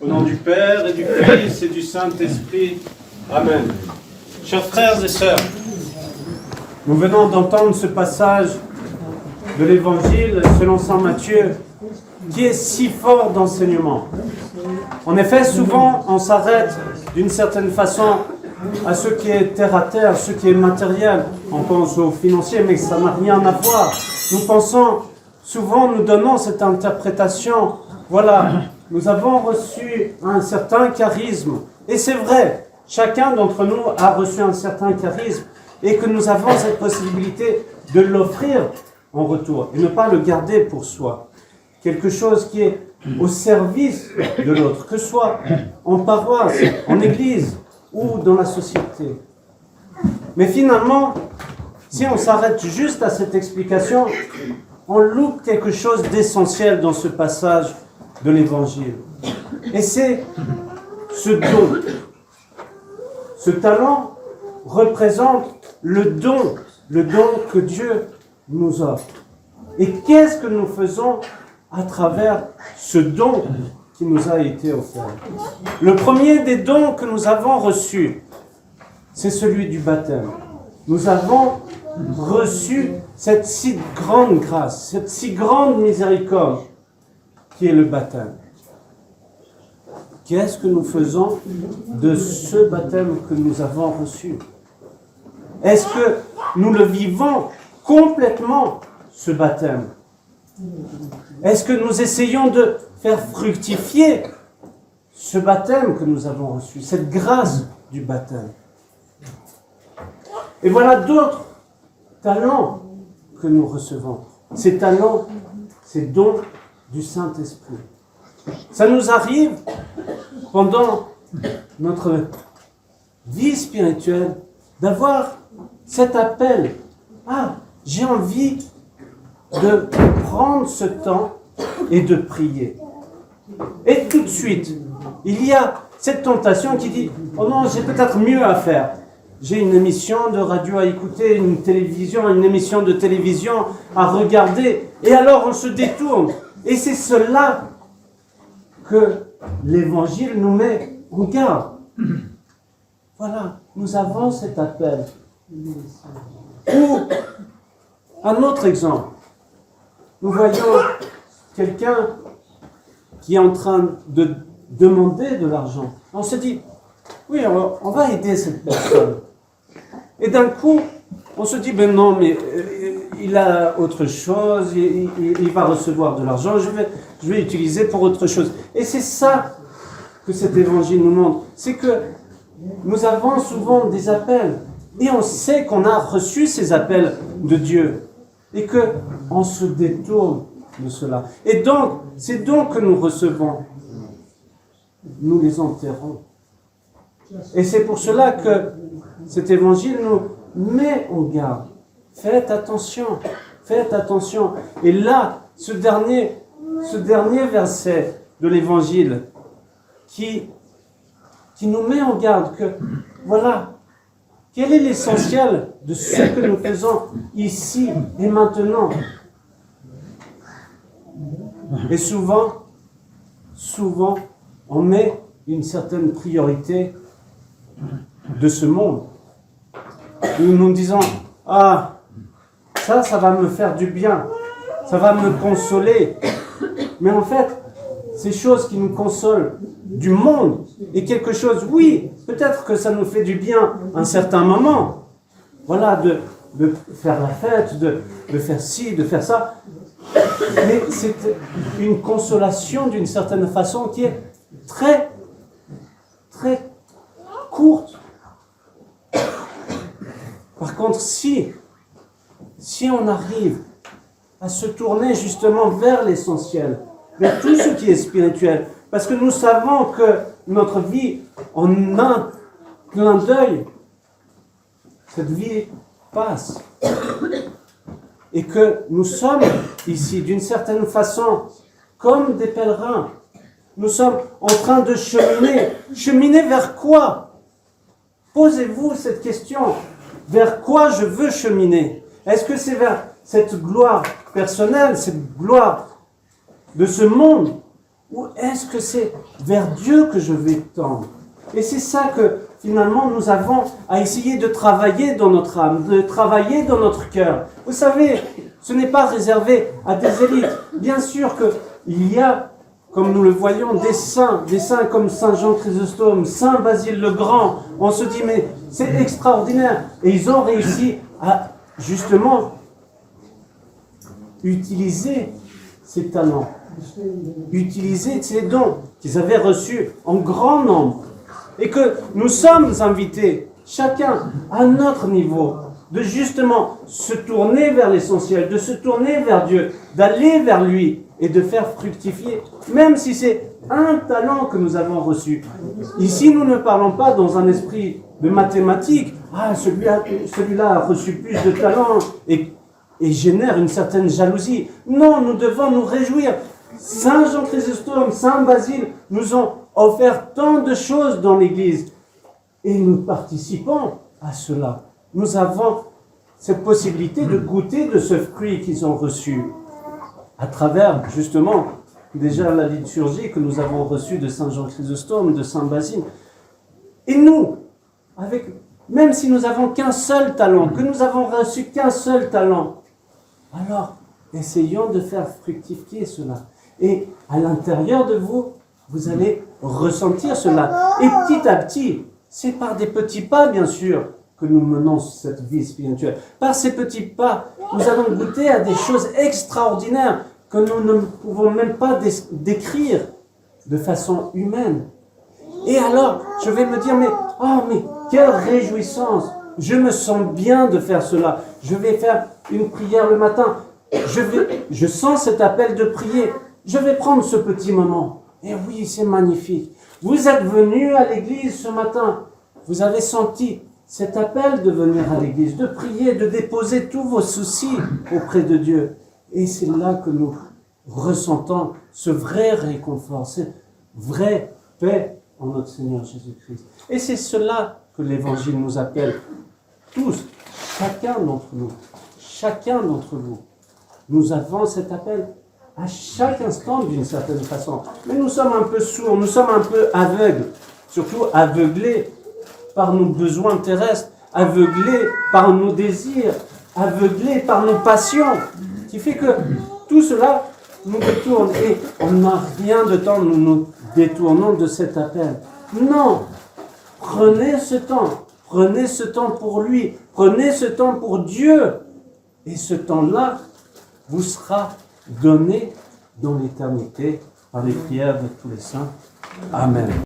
Au nom du Père et du Fils et du Saint-Esprit. Amen. Chers frères et sœurs, nous venons d'entendre ce passage de l'Évangile selon saint Matthieu qui est si fort d'enseignement. En effet, souvent, on s'arrête d'une certaine façon à ce qui est terre à terre, ce qui est matériel. On pense aux financiers, mais ça n'a rien à voir. Nous pensons, souvent nous donnons cette interprétation, voilà, nous avons reçu un certain charisme. Et c'est vrai, chacun d'entre nous a reçu un certain charisme et que nous avons cette possibilité de l'offrir en retour et ne pas le garder pour soi. Quelque chose qui est au service de l'autre, que ce soit en paroisse, en église ou dans la société. Mais finalement, si on s'arrête juste à cette explication, on loupe quelque chose d'essentiel dans ce passage de l'Évangile. Et c'est ce don. Ce talent représente le don que Dieu nous offre. Et qu'est-ce que nous faisons à travers ce don qui nous a été offert? Le premier des dons que nous avons reçus, c'est celui du baptême. Nous avons reçu cette si grande grâce, cette si grande miséricorde qui est le baptême. Qu'est-ce que nous faisons de ce baptême que nous avons reçu? Est-ce que nous le vivons complètement, ce baptême? Est-ce que nous essayons de faire fructifier ce baptême que nous avons reçu, cette grâce du baptême? Et voilà d'autres talents que nous recevons. Ces talents, ces dons du Saint-Esprit. Ça nous arrive pendant notre vie spirituelle d'avoir cet appel. Ah, j'ai envie de prendre ce temps et de prier. Et tout de suite, il y a cette tentation qui dit « Oh non, j'ai peut-être mieux à faire. J'ai une émission de radio à écouter, une émission de télévision à regarder. » Et alors on se détourne. Et c'est cela que l'Évangile nous met en garde. Voilà, nous avons cet appel. Ou, un autre exemple, nous voyons quelqu'un qui est en train de demander de l'argent. On se dit, oui, on va aider cette personne. Et d'un coup, on se dit, ben non, mais il a autre chose, il va recevoir de l'argent, je vais utiliser pour autre chose. Et c'est ça que cet évangile nous montre. C'est que nous avons souvent des appels. Et on sait qu'on a reçu ces appels de Dieu. Et qu'on se détourne de cela. Et donc, ces dons que nous recevons, nous les enterrons. Et c'est pour cela que cet évangile nous met en garde. Faites attention, faites attention. Et là, ce dernier verset de l'évangile qui nous met en garde que, voilà, quel est l'essentiel de ce que nous faisons ici et maintenant? Et souvent, on met une certaine priorité de ce monde. Nous nous disons, ah, ça va me faire du bien, ça va me consoler. Mais en fait, ces choses qui nous consolent du monde est quelque chose, oui, peut-être que ça nous fait du bien à un certain moment. Voilà, de faire la fête, de faire ci, de faire ça. Mais c'est une consolation d'une certaine façon qui est très, très courte. Par contre, si on arrive à se tourner justement vers l'essentiel, vers tout ce qui est spirituel, parce que nous savons que notre vie, en un clin d'œil, cette vie passe. Et que nous sommes ici, d'une certaine façon, comme des pèlerins. Nous sommes en train de cheminer. Cheminer vers quoi? Posez-vous cette question. Vers quoi je veux cheminer? Est-ce que c'est vers cette gloire personnelle, cette gloire de ce monde? Ou est-ce que c'est vers Dieu que je vais tendre? Et c'est ça que finalement nous avons à essayer de travailler dans notre âme, de travailler dans notre cœur. Vous savez, ce n'est pas réservé à des élites. Bien sûr qu'il y a, comme nous le voyons, des saints comme Saint Jean Chrysostome, Saint Basile le Grand. On se dit, mais c'est extraordinaire. Et ils ont réussi à justement utiliser ces talents, utiliser ces dons qu'ils avaient reçus en grand nombre. Et que nous sommes invités, chacun à notre niveau, de justement se tourner vers l'essentiel, de se tourner vers Dieu, d'aller vers lui et de faire fructifier, même si c'est un talent que nous avons reçu. Ici, nous ne parlons pas dans un esprit de mathématiques. Ah, celui-là a reçu plus de talents et génère une certaine jalousie. Non, nous devons nous réjouir. Saint Jean Chrysostome, Saint Basile nous ont offert tant de choses dans l'Église et nous participons à cela. Nous avons cette possibilité de goûter de ce fruit qu'ils ont reçu à travers justement déjà la liturgie que nous avons reçue de Saint Jean Chrysostome, de Saint Basile. Et nous, même si nous n'avons qu'un seul talent, que nous avons reçu qu'un seul talent, alors essayons de faire fructifier cela. Et à l'intérieur de vous, vous allez ressentir cela. Et petit à petit, c'est par des petits pas, bien sûr, que nous menons cette vie spirituelle. Par ces petits pas, nous allons goûter à des choses extraordinaires que nous ne pouvons même pas décrire de façon humaine. Et alors, je vais me dire, mais quelle réjouissance! Je me sens bien de faire cela. Je vais faire une prière le matin. Je sens cet appel de prier. Je vais prendre ce petit moment. Et oui, c'est magnifique. Vous êtes venu à l'église ce matin. Vous avez senti cet appel de venir à l'église, de prier, de déposer tous vos soucis auprès de Dieu. Et c'est là que nous ressentons ce vrai réconfort, cette vraie paix en notre Seigneur Jésus-Christ. Et c'est cela que l'Évangile nous appelle. Tous, chacun d'entre vous, nous avons cet appel à chaque instant d'une certaine façon. Mais nous sommes un peu sourds, nous sommes un peu aveugles, surtout aveuglés par nos besoins terrestres, aveuglés par nos désirs, aveuglés par nos passions, qui fait que tout cela nous détourne et on n'a rien de temps, nous nous détournons de cet appel. Non, prenez ce temps pour lui, prenez ce temps pour Dieu, et ce temps-là vous sera donné dans l'éternité par les prières de tous les saints. Amen.